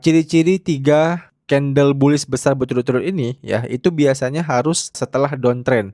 Ciri-ciri 3 candle bullish besar berturut-turut ini ya, itu biasanya harus setelah downtrend.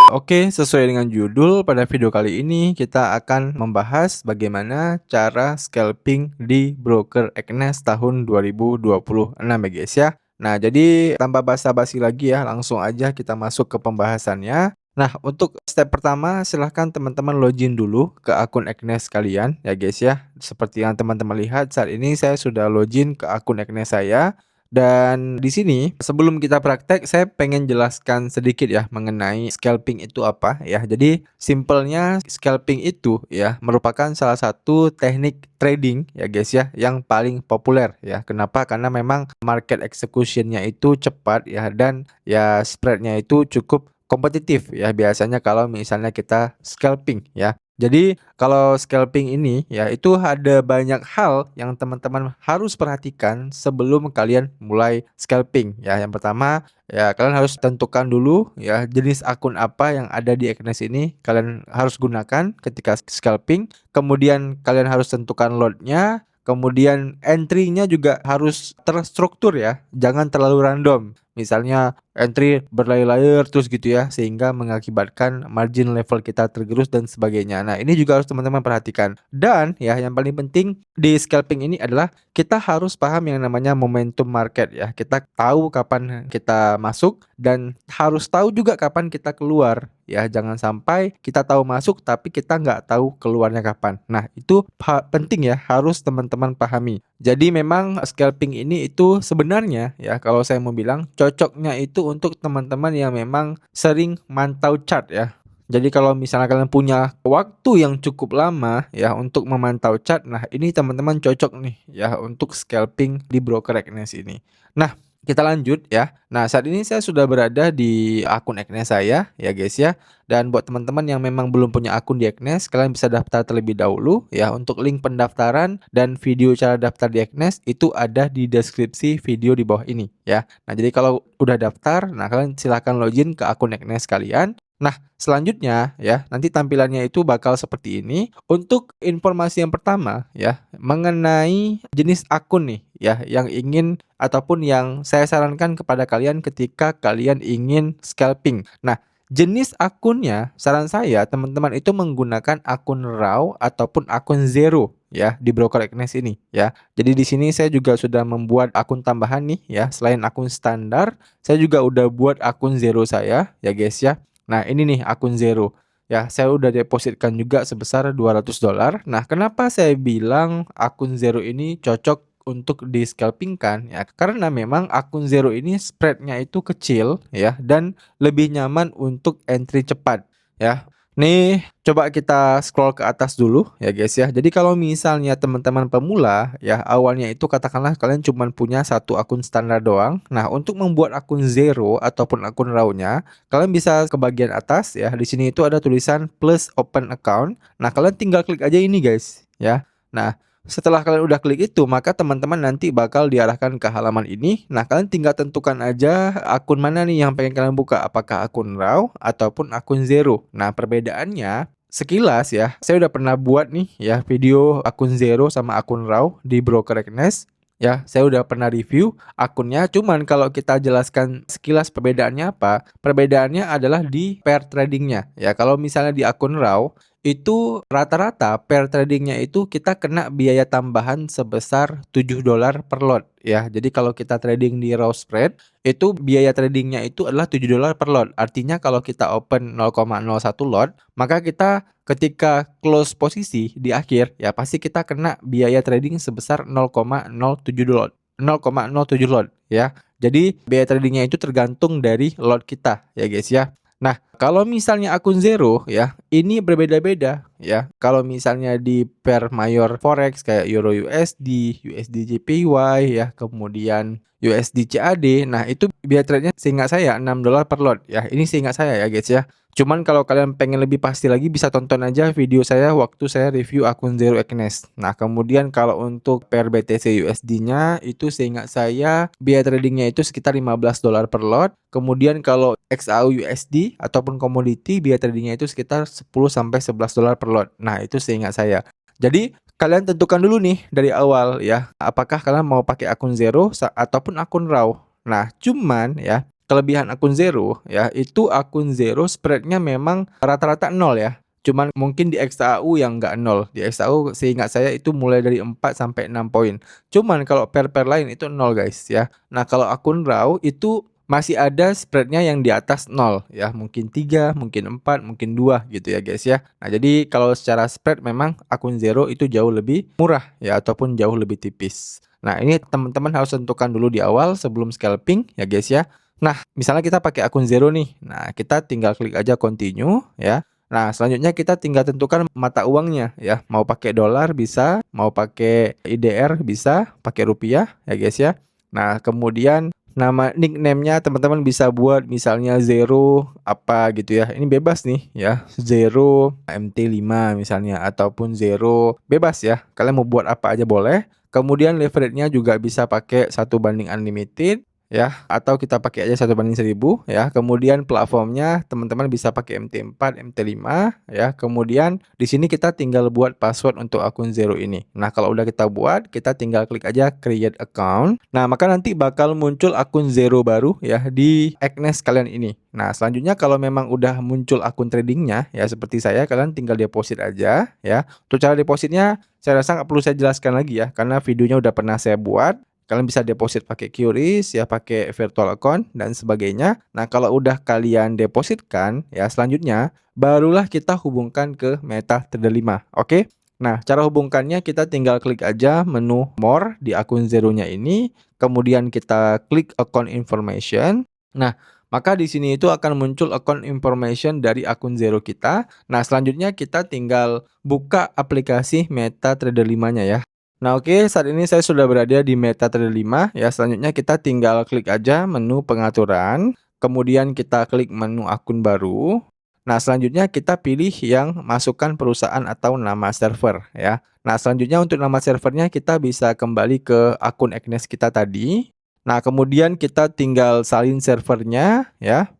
Oke, sesuai dengan judul, pada video kali ini kita akan membahas bagaimana cara scalping di broker Eknes tahun 2026 ya guys ya. Nah, jadi tanpa basa-basi lagi ya, langsung aja kita masuk ke pembahasannya. Nah, untuk step pertama silahkan teman-teman login dulu ke akun Eknes kalian ya guys ya. Seperti yang teman-teman lihat saat ini saya sudah login ke akun Eknes saya. Dan di sini sebelum kita praktek saya pengen jelaskan sedikit ya mengenai scalping itu apa ya. Jadi simpelnya scalping itu ya merupakan salah satu teknik trading ya guys ya yang paling populer ya. Kenapa? Karena memang market execution-nya itu cepat ya dan ya spread-nya itu cukup kompetitif ya biasanya kalau misalnya kita scalping ya. Jadi kalau scalping ini ya itu ada banyak hal yang teman-teman harus perhatikan sebelum kalian mulai scalping ya. Yang pertama ya kalian harus tentukan dulu ya jenis akun apa yang ada di Eknes ini kalian harus gunakan ketika scalping. Kemudian kalian harus tentukan lotnya. Kemudian entry-nya juga harus terstruktur ya, jangan terlalu random. Misalnya entry berlayer-layer terus gitu ya, sehingga mengakibatkan margin level kita tergerus dan sebagainya. Nah, ini juga harus teman-teman perhatikan. Dan ya yang paling penting di scalping ini adalah kita harus paham yang namanya momentum market ya. Kita tahu kapan kita masuk dan harus tahu juga kapan kita keluar ya. Jangan sampai kita tahu masuk tapi kita nggak tahu keluarnya kapan. Nah, itu penting ya, harus teman-teman pahami. Jadi memang scalping ini itu sebenarnya ya kalau saya mau bilang cocoknya itu untuk teman-teman yang memang sering mantau chart ya. Jadi kalau misalnya kalian punya waktu yang cukup lama ya untuk memantau chart, nah ini teman-teman cocok nih ya untuk scalping di broker Eknes ini. Nah, kita lanjut ya. Nah, saat ini saya sudah berada di akun Eknes saya ya guys ya. Dan buat teman-teman yang memang belum punya akun di Eknes, kalian bisa daftar terlebih dahulu ya. Untuk link pendaftaran dan video cara daftar di Eknes itu ada di deskripsi video di bawah ini ya. Nah, jadi kalau udah daftar, nah kalian silahkan login ke akun Eknes kalian. Nah, selanjutnya ya, nanti tampilannya itu bakal seperti ini. Untuk informasi yang pertama ya, mengenai jenis akun nih ya, yang ingin ataupun yang saya sarankan kepada kalian ketika kalian ingin scalping. Nah, jenis akunnya, saran saya teman-teman itu menggunakan akun raw ataupun akun zero ya di broker Eknes ini ya. Jadi di sini saya juga sudah membuat akun tambahan nih ya. Selain akun standar, saya juga udah buat akun zero saya ya guys ya. Nah, ini nih akun zero. Ya, saya udah depositkan juga sebesar $200. Nah, kenapa saya bilang akun zero ini cocok untuk di scalpingkan ya? Karena memang akun zero ini spreadnya itu kecil ya dan lebih nyaman untuk entry cepat ya. Nih, coba kita scroll ke atas dulu ya guys ya. Jadi kalau misalnya teman-teman pemula ya, awalnya itu katakanlah kalian cuma punya satu akun standar doang. Nah, untuk membuat akun zero ataupun akun raw-nya, kalian bisa ke bagian atas ya. Di sini itu ada tulisan plus open account. Nah, kalian tinggal klik aja ini guys ya. Nah, setelah kalian udah klik itu, maka teman-teman nanti bakal diarahkan ke halaman ini. Nah, kalian tinggal tentukan aja akun mana nih yang pengen kalian buka. Apakah akun raw ataupun akun zero. Nah, perbedaannya sekilas ya, saya udah pernah buat nih ya video akun zero sama akun raw di broker Eknes. Ya, saya udah pernah review akunnya. Cuman kalau kita jelaskan sekilas perbedaannya apa? Perbedaannya adalah di pair tradingnya. Ya, kalau misalnya di akun raw itu rata-rata pair tradingnya itu kita kena biaya tambahan sebesar $7 per lot ya. Jadi kalau kita trading di raw spread itu biaya tradingnya itu adalah $7 per lot. Artinya kalau kita open 0,01 lot, maka kita ketika close posisi di akhir ya pasti kita kena biaya trading sebesar 0,07 lot. 0,07 lot ya. Jadi biaya tradingnya itu tergantung dari lot kita ya guys ya. Nah, kalau misalnya akun zero ya, ini berbeda-beda ya. Kalau misalnya di pair mayor forex kayak Euro USD, USD JPY ya, kemudian USD CAD, nah itu biaya trade-nya seingat saya $6 per lot ya. Ini seingat saya ya guys ya. Cuman kalau kalian pengen lebih pasti lagi bisa tonton aja video saya waktu saya review akun Zero Eknes. Nah, kemudian kalau untuk pair BTC USD-nya itu seingat saya biaya tradingnya itu sekitar $15 per lot. Kemudian kalau XAU USD ataupun komoditi biaya tradingnya itu sekitar 10 sampai $11 per lot. Nah, itu seingat saya. Jadi kalian tentukan dulu nih dari awal ya, apakah kalian mau pakai akun Zero ataupun akun RAW. Nah, cuman ya, kelebihan akun Zero ya, itu akun Zero spreadnya memang rata-rata nol ya. Cuman mungkin di XAU yang nggak nol. Di XAU seingat saya itu mulai dari 4 sampai 6 poin. Cuman kalau pair-pair lain itu nol guys ya. Nah, kalau akun RAW itu masih ada spreadnya yang di atas 0 ya, mungkin 3, mungkin 4, mungkin 2 gitu ya guys ya. Nah, jadi kalau secara spread memang akun Zero itu jauh lebih murah ya ataupun jauh lebih tipis. Nah, ini teman-teman harus tentukan dulu di awal sebelum scalping ya guys ya. Nah, misalnya kita pakai akun Zero nih. Nah, kita tinggal klik aja continue ya. Nah, selanjutnya kita tinggal tentukan mata uangnya ya. Mau pakai dolar bisa, mau pakai IDR bisa, pakai rupiah ya guys ya. Nah, kemudian nama nickname-nya teman-teman bisa buat misalnya Zero apa gitu ya. Ini bebas nih ya. Zero MT5 misalnya ataupun Zero bebas ya. Kalian mau buat apa aja boleh. Kemudian leverage-nya juga bisa pakai 1:unlimited ya, atau kita pakai aja 1:1000 ya. Kemudian platformnya teman-teman bisa pakai MT4, MT5 ya. Kemudian di sini kita tinggal buat password untuk akun Zero ini. Nah, kalau udah kita buat, kita tinggal klik aja create account. Nah, maka nanti bakal muncul akun Zero baru ya di Agnes kalian ini. Nah, selanjutnya kalau memang udah muncul akun tradingnya ya seperti saya, kalian tinggal deposit aja ya. Untuk cara depositnya saya rasa nggak perlu saya jelaskan lagi ya, karena videonya udah pernah saya buat. Kalian bisa deposit pakai QRIS ya, pakai virtual account dan sebagainya. Nah, kalau udah kalian depositkan ya, selanjutnya barulah kita hubungkan ke MetaTrader 5. Oke? Nah, cara hubungkannya kita tinggal klik aja menu more di akun Zero-nya ini, kemudian kita klik account information. Nah, maka di sini itu akan muncul account information dari akun Zero kita. Nah, selanjutnya kita tinggal buka aplikasi MetaTrader 5-nya ya. Nah, oke, saat ini saya sudah berada di MetaTrader 5 ya. Selanjutnya kita tinggal klik aja menu pengaturan, kemudian kita klik menu akun baru. Nah, selanjutnya kita pilih yang masukkan perusahaan atau nama server ya. Nah, selanjutnya untuk nama servernya kita bisa kembali ke akun Agnes kita tadi. Nah, kemudian kita tinggal salin servernya ya.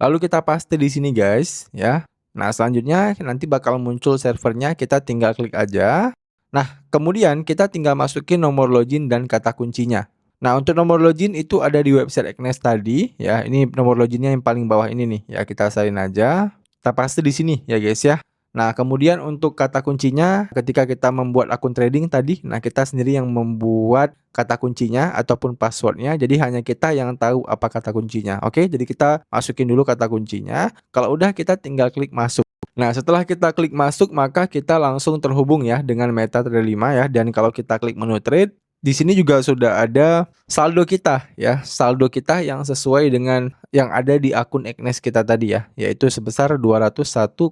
Lalu kita paste di sini guys ya. Nah, selanjutnya nanti bakal muncul servernya, kita tinggal klik aja. Nah, kemudian kita tinggal masukin nomor login dan kata kuncinya. Nah, untuk nomor login itu ada di website Agnes tadi ya. Ini nomor loginnya yang paling bawah ini nih ya. Kita salin aja. Kita paste di sini ya guys ya. Nah, kemudian untuk kata kuncinya ketika kita membuat akun trading tadi, nah kita sendiri yang membuat kata kuncinya ataupun passwordnya. Jadi hanya kita yang tahu apa kata kuncinya. Oke, jadi kita masukin dulu kata kuncinya. Kalau udah kita tinggal klik masuk. Nah, setelah kita klik masuk, maka kita langsung terhubung ya dengan MetaTrader 5 ya. Dan kalau kita klik menu trade, di sini juga sudah ada saldo kita ya. Saldo kita yang sesuai dengan yang ada di akun Agnes kita tadi ya, yaitu sebesar 201,65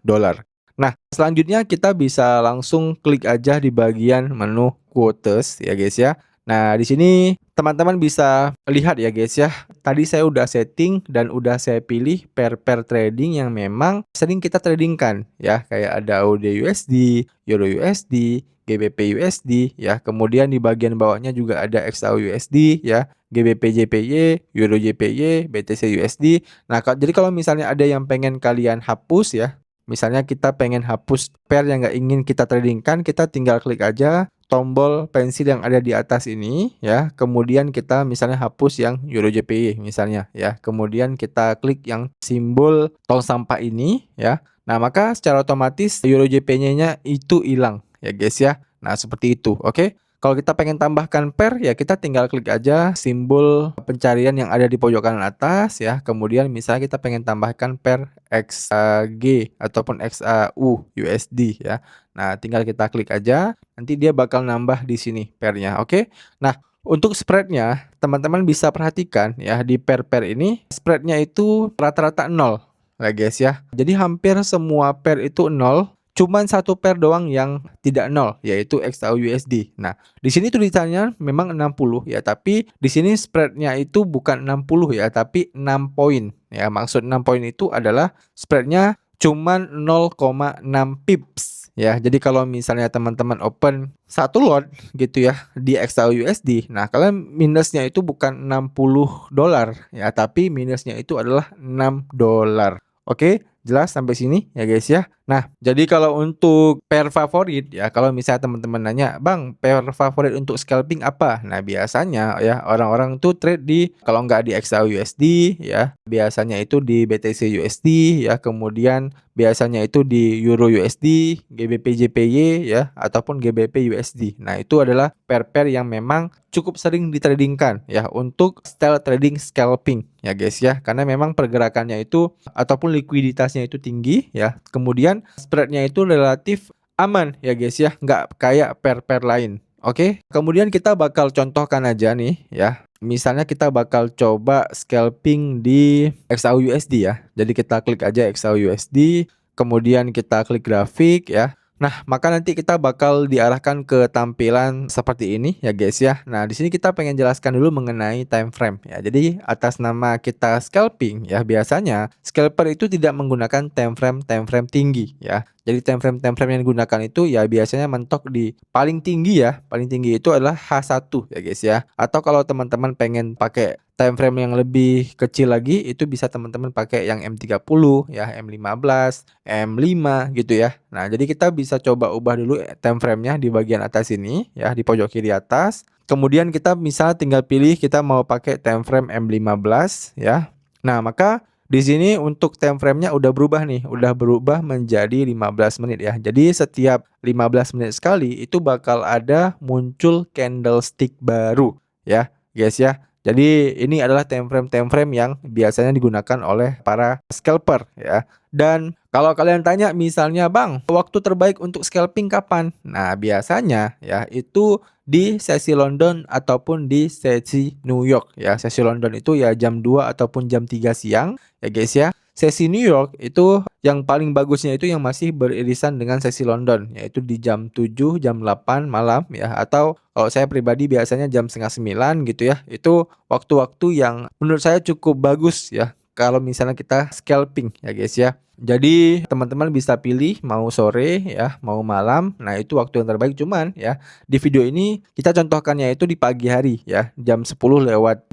dolar. Nah, selanjutnya kita bisa langsung klik aja di bagian menu quotes ya guys ya. Nah, di sini teman-teman bisa lihat ya guys ya. Tadi saya udah setting dan udah saya pilih pair trading yang memang sering kita tradingkan ya. Kayak ada AUD USD, Euro USD, GBP USD ya. Kemudian di bagian bawahnya juga ada XAU USD ya, GBP JPY, Euro JPY, BTC USD. Nah, jadi kalau misalnya ada yang pengen kalian hapus ya, misalnya kita pengen hapus pair yang nggak ingin kita tradingkan, kita tinggal klik aja tombol pensil yang ada di atas ini ya. Kemudian kita misalnya hapus yang Euro JPY misalnya ya. Kemudian kita klik yang simbol tong sampah ini ya. Nah, maka secara otomatis Euro JPY-nya itu hilang ya guys ya. Nah, seperti itu. Oke. Kalau kita pengen tambahkan pair ya kita tinggal klik aja simbol pencarian yang ada di pojok kanan atas ya. Kemudian misalnya kita pengen tambahkan pair XAG ataupun XAU USD ya. Nah, tinggal kita klik aja, nanti dia bakal nambah di sini pairnya. Oke. Nah, untuk spreadnya teman-teman bisa perhatikan ya di pair-pair ini spreadnya itu rata-rata 0 lah guys ya. Jadi hampir semua pair itu 0. Cuman satu pair doang yang tidak 0 yaitu XAU USD. Nah, di sini tulisannya memang 60 ya, tapi di sini spreadnya itu bukan 60 ya, tapi 6 poin. Ya, maksud 6 poin itu adalah spreadnya cuman 0,6 pips. Ya, jadi kalau misalnya teman-teman open satu lot gitu ya di XAU USD, nah kalian minusnya itu bukan 60 dolar ya, tapi minusnya itu adalah 6 dolar. Oke, Jelas sampai sini ya guys ya. Nah, jadi kalau untuk pair favorit ya, kalau misalnya teman-teman nanya, "Bang, pair favorit untuk scalping apa?" Nah, biasanya ya orang-orang tuh trade di kalau nggak di XAUUSD ya, biasanya itu di BTC USD ya, kemudian biasanya itu di Euro USD, GBP JPY ya, ataupun GBP USD. Nah, itu adalah pair-pair yang memang cukup sering ditradingkan ya untuk style trading scalping ya guys ya, karena memang pergerakannya itu ataupun likuiditasnya itu tinggi ya, kemudian spreadnya itu relatif aman ya guys ya, nggak kayak pair-pair lain. Oke, kemudian kita bakal contohkan aja nih ya. Misalnya kita bakal coba scalping di XAUUSD ya. Jadi kita klik aja XAUUSD, kemudian kita klik grafik ya. Nah, maka nanti kita bakal diarahkan ke tampilan seperti ini ya guys ya. Nah, di sini kita pengen jelaskan dulu mengenai time frame ya. Jadi atas nama kita scalping ya, biasanya scalper itu tidak menggunakan time frame tinggi ya. Jadi time frame yang digunakan itu ya biasanya mentok di paling tinggi ya. Paling tinggi itu adalah H1 ya guys ya. Atau kalau teman-teman pengen pakai time frame yang lebih kecil lagi itu bisa teman-teman pakai yang M30 ya, M15, M5 gitu ya. Nah, jadi kita bisa coba ubah dulu time frame-nya di bagian atas ini ya, di pojok kiri atas. Kemudian kita bisa tinggal pilih kita mau pakai time frame M15 ya. Nah, maka di sini untuk time frame-nya udah berubah nih, udah berubah menjadi 15 menit ya. Jadi setiap 15 menit sekali itu bakal ada muncul candlestick baru ya, guys ya. Jadi ini adalah time frame yang biasanya digunakan oleh para scalper ya. Dan kalau kalian tanya misalnya, "Bang, waktu terbaik untuk scalping kapan?" Nah, biasanya ya itu di sesi London ataupun di sesi New York ya. Sesi London itu ya jam 2 ataupun jam 3 siang ya guys ya. Sesi New York itu yang paling bagusnya itu yang masih beririsan dengan sesi London, yaitu di jam 7, jam 8 malam ya, atau kalau saya pribadi biasanya jam setengah 9 gitu ya. Itu waktu-waktu yang menurut saya cukup bagus ya kalau misalnya kita scalping ya guys ya. Jadi teman-teman bisa pilih mau sore ya, mau malam. Nah, itu waktu yang terbaik, cuman ya di video ini kita contohkannya itu di pagi hari ya, jam 10:27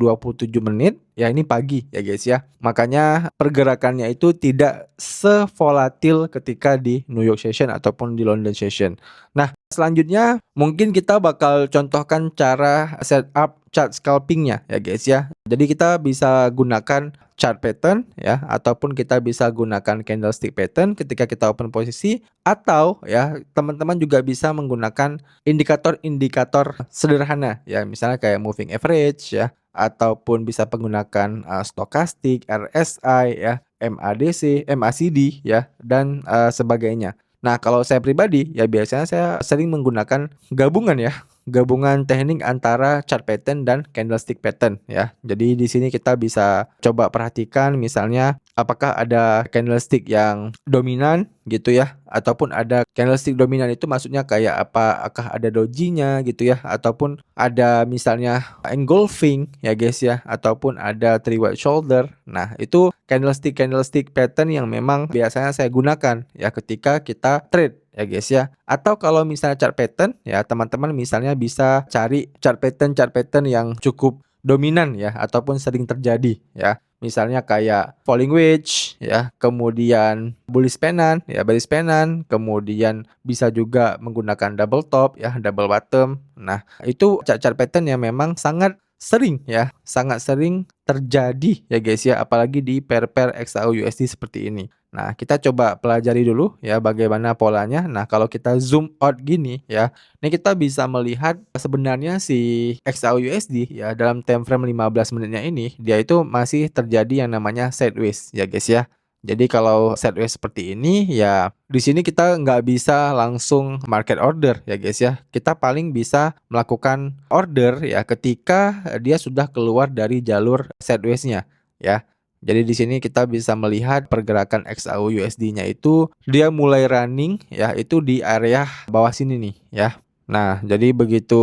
ya, ini pagi ya guys ya. Makanya pergerakannya itu tidak sevolatil ketika di New York session ataupun di London session. Nah, selanjutnya mungkin kita bakal contohkan cara setup chart scalpingnya ya guys ya. Jadi kita bisa gunakan chart pattern ya, ataupun kita bisa gunakan candlestick pattern ketika kita open posisi, atau ya teman-teman juga bisa menggunakan indikator-indikator sederhana ya, misalnya kayak moving average ya, ataupun bisa menggunakan stokastik, RSI ya, MACD, MACD ya, dan sebagainya. Nah, kalau saya pribadi ya biasanya saya sering menggunakan gabungan ya, gabungan teknik antara chart pattern dan candlestick pattern ya. Jadi di sini kita bisa coba perhatikan misalnya apakah ada candlestick yang dominan gitu ya, ataupun ada candlestick dominan itu maksudnya kayak apa? Apakah ada doji-nya gitu ya, ataupun ada misalnya engulfing ya guys ya, ataupun ada three white shoulder. Nah, itu candlestick pattern yang memang biasanya saya gunakan ya ketika kita trade ya guys ya. Atau kalau misalnya chart pattern ya, teman-teman misalnya bisa cari chart pattern yang cukup dominan ya, ataupun sering terjadi ya. Misalnya kayak falling wedge ya, kemudian bullish pennant ya, bearish pennant, kemudian bisa juga menggunakan double top ya, double bottom. Nah, itu chart pattern yang memang sangat sering ya, sangat sering terjadi ya guys ya, apalagi di pair-pair XAUUSD seperti ini. Nah, kita coba pelajari dulu ya bagaimana polanya. Nah, kalau kita zoom out gini ya, ini kita bisa melihat sebenarnya si XAUUSD ya dalam time frame 15 menitnya ini, dia itu masih terjadi yang namanya sideways ya guys ya. Jadi kalau sideways seperti ini ya di sini kita nggak bisa langsung market order ya guys ya. Kita paling bisa melakukan order ya ketika dia sudah keluar dari jalur sideways-nya ya. Jadi di sini kita bisa melihat pergerakan XAUUSD-nya itu dia mulai running ya itu di area bawah sini nih ya. Nah, jadi begitu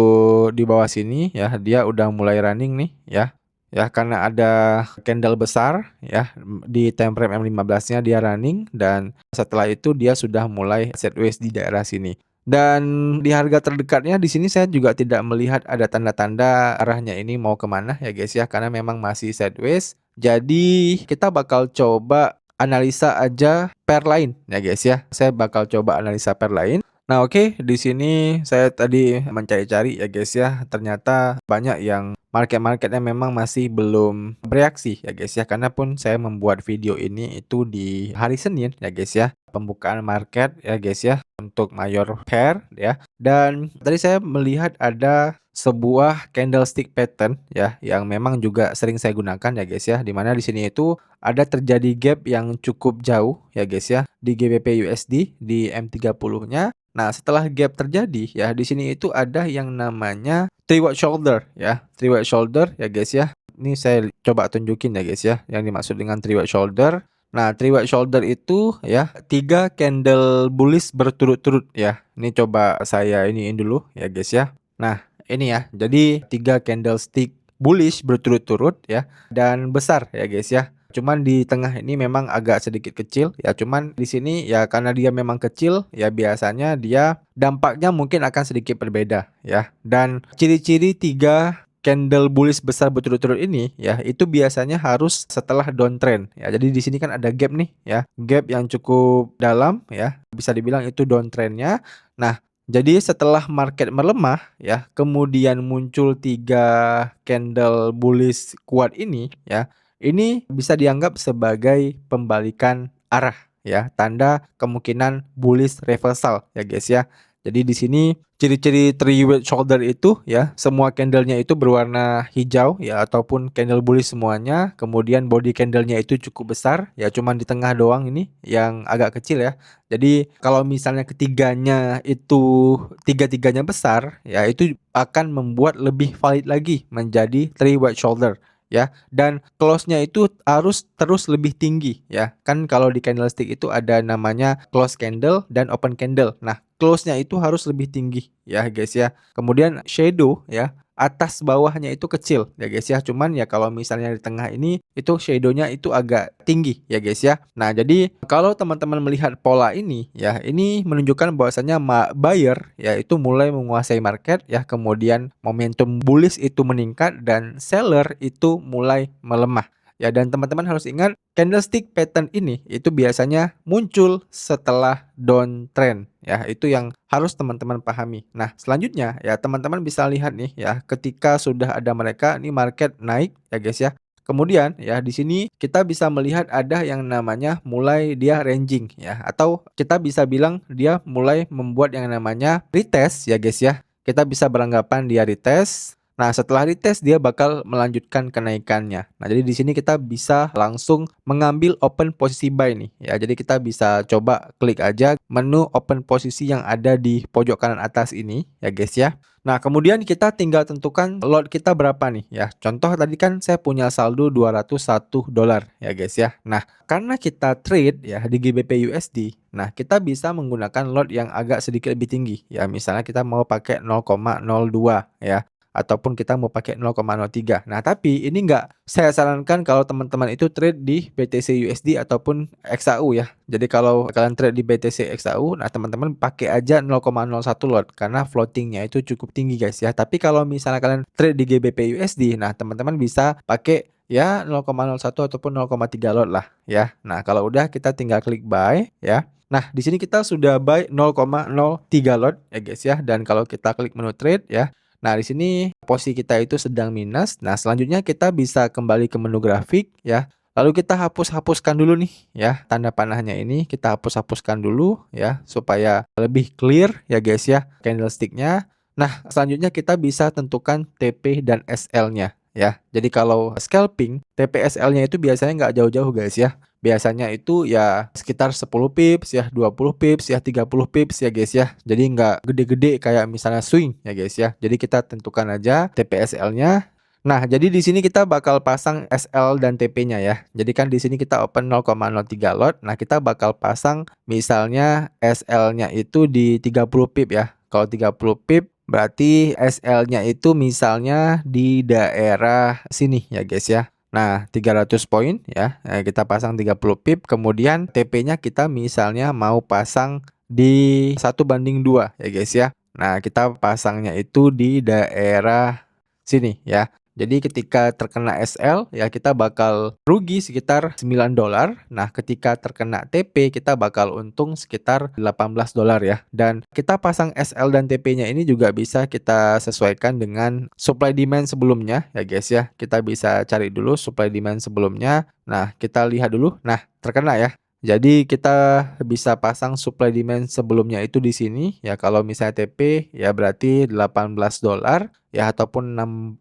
di bawah sini ya dia udah mulai running nih ya. Ya, karena ada candle besar ya di time frame M15-nya dia running, dan setelah itu dia sudah mulai sideways di daerah sini. Dan di harga terdekatnya di sini saya juga tidak melihat ada tanda-tanda arahnya ini mau kemana ya guys ya, karena memang masih sideways. Jadi kita bakal coba analisa aja pair lain ya guys ya. Saya bakal coba analisa pair lain. Nah, oke, di sini saya tadi mencari-cari ya guys ya. Ternyata banyak yang market-marketnya memang masih belum bereaksi ya guys ya. Karena pun saya membuat video ini itu di hari Senin ya guys ya. Pembukaan market ya guys ya untuk mayor pair ya. Dan tadi saya melihat ada sebuah candlestick pattern ya yang memang juga sering saya gunakan ya guys ya. Dimana di sini itu ada terjadi gap yang cukup jauh ya guys ya di GBP USD di M30-nya. Nah, setelah gap terjadi ya di sini itu ada yang namanya three white shoulder ya. Three white shoulder ya guys ya. Ini saya coba tunjukin ya guys ya yang dimaksud dengan three white shoulder. Nah, three white shoulder itu ya 3 candle bullish berturut-turut ya. Ini coba saya iniin dulu ya guys ya. Nah, ini ya. Jadi 3 candlestick bullish berturut-turut ya dan besar ya guys ya. Cuman di tengah ini memang agak sedikit kecil ya. Cuman di sini ya karena dia memang kecil ya biasanya dia dampaknya mungkin akan sedikit berbeda ya. Dan ciri-ciri 3 candle bullish besar berturut-turut ini ya itu biasanya harus setelah downtrend ya. Jadi di sini kan ada gap nih ya. Gap yang cukup dalam ya. Bisa dibilang itu downtrendnya. Nah, jadi setelah market melemah ya, kemudian muncul 3 candle bullish kuat ini ya. Ini bisa dianggap sebagai pembalikan arah ya, tanda kemungkinan bullish reversal ya guys ya. Jadi di sini ciri-ciri three weight shoulder itu ya, semua candlenya itu berwarna hijau ya ataupun candle bullish semuanya. Kemudian body candlenya itu cukup besar ya, cuman di tengah doang ini yang agak kecil ya. Jadi kalau misalnya ketiganya itu tiga-tiganya besar ya, itu akan membuat lebih valid lagi menjadi three weight shoulder ya, dan close-nya itu harus terus lebih tinggi ya. Kan kalau di candlestick itu ada namanya close candle dan open candle. Nah, close-nya itu harus lebih tinggi ya guys ya. Kemudian shadow ya, atas bawahnya itu kecil ya guys ya. Cuman ya kalau misalnya di tengah ini itu shadow-nya itu agak tinggi ya guys ya. Nah, jadi kalau teman-teman melihat pola ini ya, ini menunjukkan bahwasanya buyer ya itu mulai menguasai market ya, kemudian momentum bullish itu meningkat dan seller itu mulai melemah. Ya, dan teman-teman harus ingat candlestick pattern ini itu biasanya muncul setelah downtrend ya. Itu yang harus teman-teman pahami. Nah, selanjutnya ya teman-teman bisa lihat nih ya, ketika sudah ada mereka ini market naik ya guys ya. Kemudian ya di sini kita bisa melihat ada yang namanya mulai dia ranging ya, atau kita bisa bilang dia mulai membuat yang namanya retest ya guys ya. Kita bisa beranggapan dia retest. Nah, setelah retest dia bakal melanjutkan kenaikannya. Nah, jadi di sini kita bisa langsung mengambil open posisi buy nih ya. Jadi kita bisa coba klik aja menu open posisi yang ada di pojok kanan atas ini ya guys ya. Nah, kemudian kita tinggal tentukan lot kita berapa nih ya. Contoh tadi kan saya punya saldo $201 ya guys ya. Nah, karena kita trade ya di GBP USD, nah kita bisa menggunakan lot yang agak sedikit lebih tinggi ya. Misalnya kita mau pakai 0,02 ya, ataupun kita mau pakai 0,03. Nah, tapi ini nggak saya sarankan kalau teman-teman itu trade di BTC USD ataupun XAU ya. Jadi kalau kalian trade di BTC XAU, nah teman-teman pakai aja 0,01 lot karena floatingnya itu cukup tinggi guys ya. Tapi kalau misalnya kalian trade di GBP USD, nah teman-teman bisa pakai ya 0,01 ataupun 0,3 lot lah ya. Nah, kalau udah kita tinggal klik buy ya. Nah, di sini kita sudah buy 0,03 lot ya guys ya, dan kalau kita klik menu trade ya. Nah, di sini posisi kita itu sedang minus. Nah, selanjutnya kita bisa kembali ke menu grafik ya. Lalu kita hapuskan dulu nih ya, tanda panahnya ini kita hapuskan dulu ya supaya lebih clear ya guys ya candlesticknya. Nah, selanjutnya kita bisa tentukan TP dan SL-nya ya. Jadi kalau scalping, TP SL-nya itu biasanya nggak jauh-jauh guys ya. Biasanya itu ya sekitar 10 pips ya, 20 pips ya, 30 pips ya guys ya. Jadi nggak gede-gede kayak misalnya swing ya guys ya. Jadi kita tentukan aja TP/SL-nya. Nah, jadi di sini kita bakal pasang SL dan TP-nya ya. Jadi kan di sini kita open 0,03 lot. Nah, kita bakal pasang misalnya SL-nya itu di 30 pip ya. Kalau 30 pip berarti SL-nya itu misalnya di daerah sini ya guys ya. Nah, 300 poin ya, kita pasang 30 pip, kemudian TP-nya kita misalnya mau pasang di 1:2 ya guys ya. Nah, kita pasangnya itu di daerah sini ya. Jadi ketika terkena SL ya kita bakal rugi sekitar $9. Nah, ketika terkena TP kita bakal untung sekitar $18 ya. Dan kita pasang SL dan TP-nya ini juga bisa kita sesuaikan dengan supply demand sebelumnya ya guys ya. Kita bisa cari dulu supply demand sebelumnya. Nah, kita lihat dulu. Nah, terkena ya. Jadi kita bisa pasang supply demand sebelumnya itu di sini ya. Kalau misalnya TP ya berarti $18 ya ataupun 60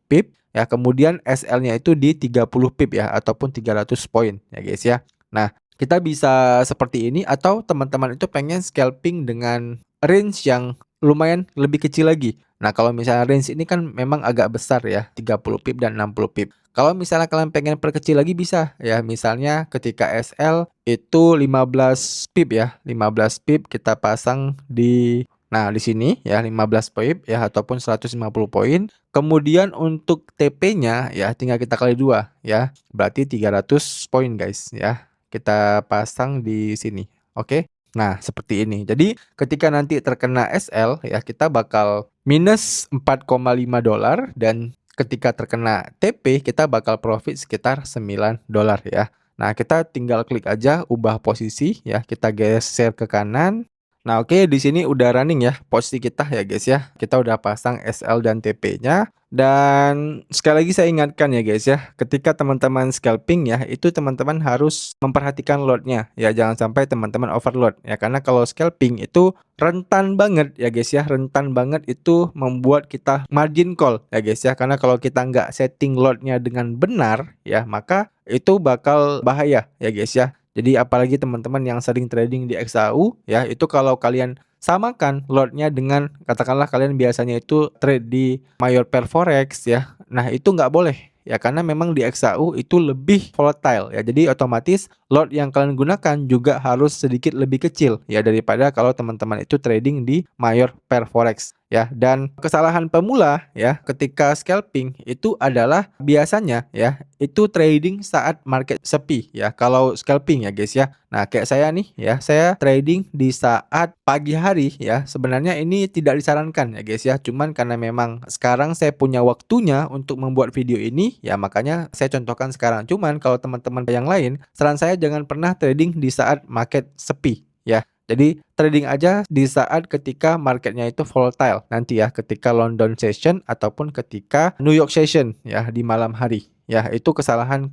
pip ya. Kemudian SL-nya itu di 30 pip ya ataupun 300 poin ya guys ya. Nah, kita bisa seperti ini atau teman-teman itu pengen scalping dengan range yang lumayan lebih kecil lagi. Nah, kalau misalnya range ini kan memang agak besar ya, 30 pip dan 60 pip. Kalau misalnya kalian pengen perkecil lagi bisa ya, misalnya ketika SL itu 15 pip ya, 15 pip kita pasang di di sini ya 15 pip ya ataupun 150 poin. Kemudian untuk TP-nya ya tinggal kita kali 2 ya. Berarti 300 poin guys ya. Kita pasang di sini. Oke. Nah, seperti ini. Jadi, ketika nanti terkena SL ya kita bakal minus $4,5 dan ketika terkena TP kita bakal profit sekitar $9 ya. Nah, kita tinggal klik aja ubah posisi ya, kita geser ke kanan. Nah, oke, di sini udah running ya posisi kita ya guys ya. Kita udah pasang SL dan TP-nya. Dan sekali lagi saya ingatkan ya guys ya, ketika teman-teman scalping ya, itu teman-teman harus memperhatikan loadnya ya, jangan sampai teman-teman overload ya, karena kalau scalping itu rentan banget ya guys ya, rentan banget itu membuat kita margin call ya guys ya, karena kalau kita nggak setting loadnya dengan benar ya, maka itu bakal bahaya ya guys ya. Jadi apalagi teman-teman yang sering trading di XAU ya, itu kalau kalian samakan lotnya dengan katakanlah kalian biasanya itu trade di Mayor Pair Forex ya. Nah, itu nggak boleh ya karena memang di XAU itu lebih volatile ya. Jadi otomatis lot yang kalian gunakan juga harus sedikit lebih kecil ya daripada kalau teman-teman itu trading di Mayor Pair Forex ya. Dan kesalahan pemula ya ketika scalping itu adalah biasanya ya itu trading saat market sepi ya kalau scalping ya guys ya. Nah, kayak saya nih ya, saya trading di saat pagi hari ya. Sebenarnya ini tidak disarankan ya guys ya. Cuman karena memang sekarang saya punya waktunya untuk membuat video ini ya, makanya saya contohkan sekarang. Cuman kalau teman-teman yang lain, saran saya jangan pernah trading di saat market sepi ya. Jadi trading aja di saat ketika marketnya itu volatile nanti ya, ketika London session ataupun ketika New York session ya di malam hari. Ya, itu kesalahan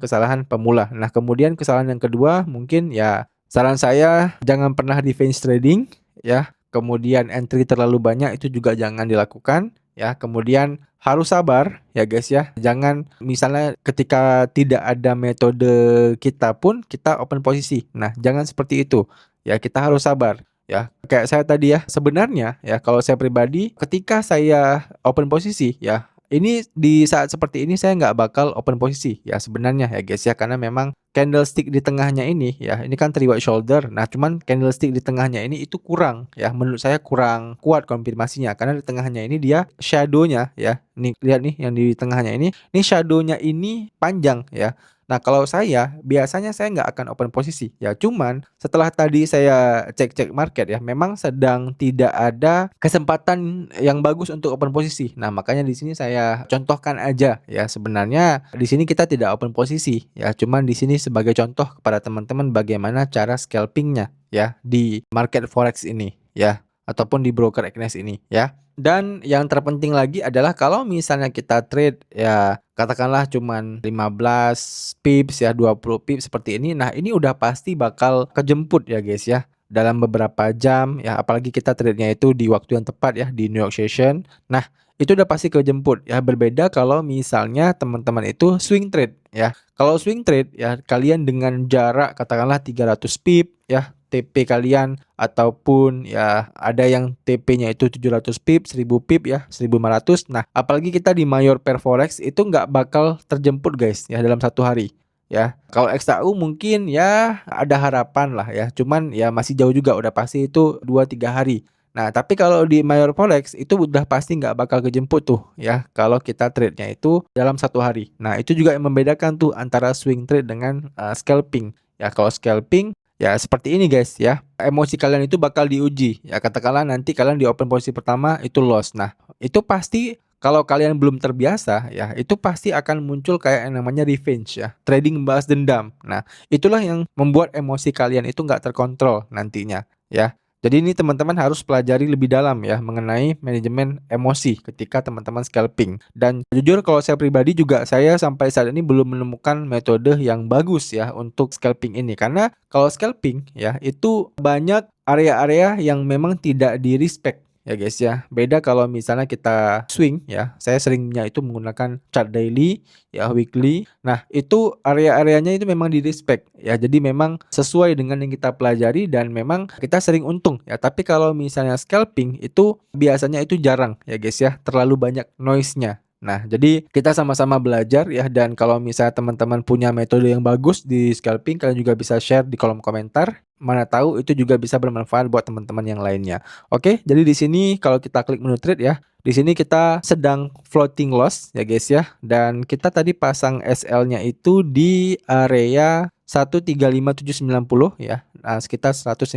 pemula. Nah, kemudian kesalahan yang kedua mungkin ya saran saya jangan pernah defense trading ya. Kemudian entry terlalu banyak itu juga jangan dilakukan ya. Kemudian harus sabar ya guys ya. Jangan misalnya ketika tidak ada metode kita pun kita open posisi. Nah, jangan seperti itu. Ya, kita harus sabar. Ya, kayak saya tadi ya, sebenarnya ya kalau saya pribadi ketika saya open posisi ya, ini di saat seperti ini saya nggak bakal open posisi ya sebenarnya ya guys ya, karena memang candlestick di tengahnya ini ya, ini kan three white shoulder. Nah, cuman candlestick di tengahnya ini itu kurang ya, menurut saya kurang kuat konfirmasinya karena di tengahnya ini dia shadow-nya ya. Nih lihat nih yang di tengahnya ini shadow-nya ini panjang ya. Nah, kalau saya biasanya saya nggak akan open posisi ya. Cuman setelah tadi saya cek-cek market ya, memang sedang tidak ada kesempatan yang bagus untuk open posisi. Nah, makanya di sini saya contohkan aja ya. Sebenarnya di sini kita tidak open posisi ya. Cuman di sini sebagai contoh kepada teman-teman bagaimana cara scalpingnya ya di market forex ini ya ataupun di broker Agnes ini ya. Dan yang terpenting lagi adalah kalau misalnya kita trade ya katakanlah cuman 15 pips ya 20 pips seperti ini. Nah, ini udah pasti bakal kejemput ya guys ya dalam beberapa jam ya, apalagi kita trade-nya itu di waktu yang tepat ya di New York session. Nah, itu udah pasti kejemput ya, berbeda kalau misalnya teman-teman itu swing trade ya. Kalau swing trade ya kalian dengan jarak katakanlah 300 pip ya TP kalian ataupun ya ada yang TP-nya itu 700 pip, 1000 pip ya, 1500. Nah, apalagi kita di Mayor Pair Forex itu nggak bakal terjemput guys ya dalam satu hari. Ya, kalau XAU mungkin ya ada harapan lah ya, cuman ya masih jauh juga, udah pasti itu 2-3 hari. Nah, tapi kalau di Mayor Forex itu udah pasti nggak bakal kejemput tuh ya kalau kita trade-nya itu dalam satu hari. Nah, itu juga yang membedakan tuh antara swing trade dengan scalping. Ya, kalau scalping ya seperti ini guys ya, emosi kalian itu bakal diuji ya, katakanlah nanti kalian di open posisi pertama itu loss. Nah, itu pasti kalau kalian belum terbiasa ya, itu pasti akan muncul kayak yang namanya revenge ya, trading balas dendam. Nah, itulah yang membuat emosi kalian itu nggak terkontrol nantinya ya. Jadi ini teman-teman harus pelajari lebih dalam ya mengenai manajemen emosi ketika teman-teman scalping. Dan jujur kalau saya pribadi juga saya sampai saat ini belum menemukan metode yang bagus ya untuk scalping ini. Karena kalau scalping ya itu banyak area-area yang memang tidak di-respect ya guys ya. Beda kalau misalnya kita swing ya. Saya seringnya itu menggunakan chart daily ya, weekly. Nah, itu area-areanya itu memang di-respect ya. Jadi memang sesuai dengan yang kita pelajari dan memang kita sering untung ya. Tapi kalau misalnya scalping itu biasanya itu jarang ya guys ya. Terlalu banyak noise-nya. Nah, jadi kita sama-sama belajar ya, dan kalau misalnya teman-teman punya metode yang bagus di scalping, kalian juga bisa share di kolom komentar. Mana tahu itu juga bisa bermanfaat buat teman-teman yang lainnya. Oke, jadi di sini kalau kita klik menu trade ya, di sini kita sedang floating loss ya guys ya, dan kita tadi pasang SL-nya itu di area 135790 ya. Nah, sekitar 150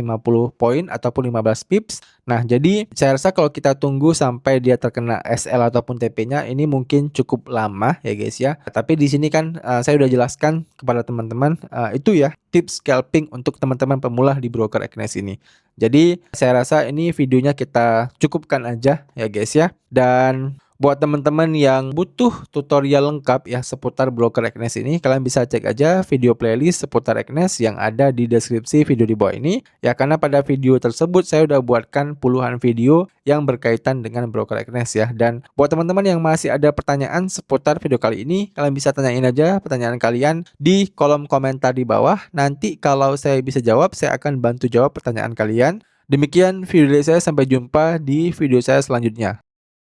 poin ataupun 15 pips. Nah, jadi saya rasa kalau kita tunggu sampai dia terkena SL ataupun TP-nya ini mungkin cukup lama ya guys ya. Tapi di sini kan saya udah jelaskan kepada teman-teman itu ya tips scalping untuk teman-teman pemula di broker Eknes ini. Jadi saya rasa ini videonya kita cukupkan aja ya guys ya. Dan buat teman-teman yang butuh tutorial lengkap ya seputar broker Eknes ini, kalian bisa cek aja video playlist seputar Eknes yang ada di deskripsi video di bawah ini. Ya, karena pada video tersebut saya udah buatkan puluhan video yang berkaitan dengan broker Eknes ya. Dan buat teman-teman yang masih ada pertanyaan seputar video kali ini, kalian bisa tanyain aja pertanyaan kalian di kolom komentar di bawah. Nanti kalau saya bisa jawab, saya akan bantu jawab pertanyaan kalian. Demikian video dari saya, sampai jumpa di video saya selanjutnya.